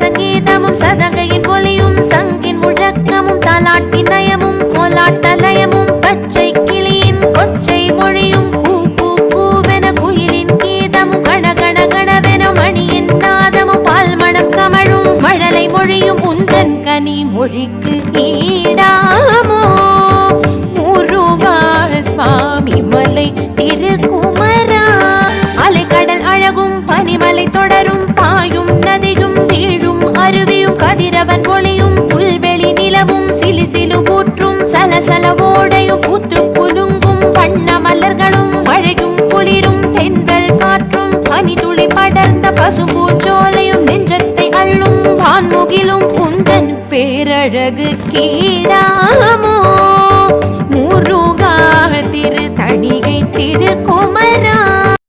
சங்கீதமும் சதங்கையின் ஒலியும் சங்கின் முழக்கமும் தாலாட்டின் நயமும் கோலாட்டலயமும் பச்சை கிளியின் கொச்சை மொழியும் பூ பூ பூவென குயிலின் கீதமும் கணகண கணவென மணியின் நாதமும் பால்மணம் கமழும் மழலை மொழியும் உந்தன் கனி மொழிக்கு ஈடாமோ முருகா சுவாமி மலை திருக்குமரா. அலைக்கடல் அழகும் பனிமலை தொடரும் பாயும் நதியும் வீழும் அருவியும் கதிரவன் ஒளியும் புல்வெளி நிலவும் சிலு சிலு ஊற்றும் சலசலவோ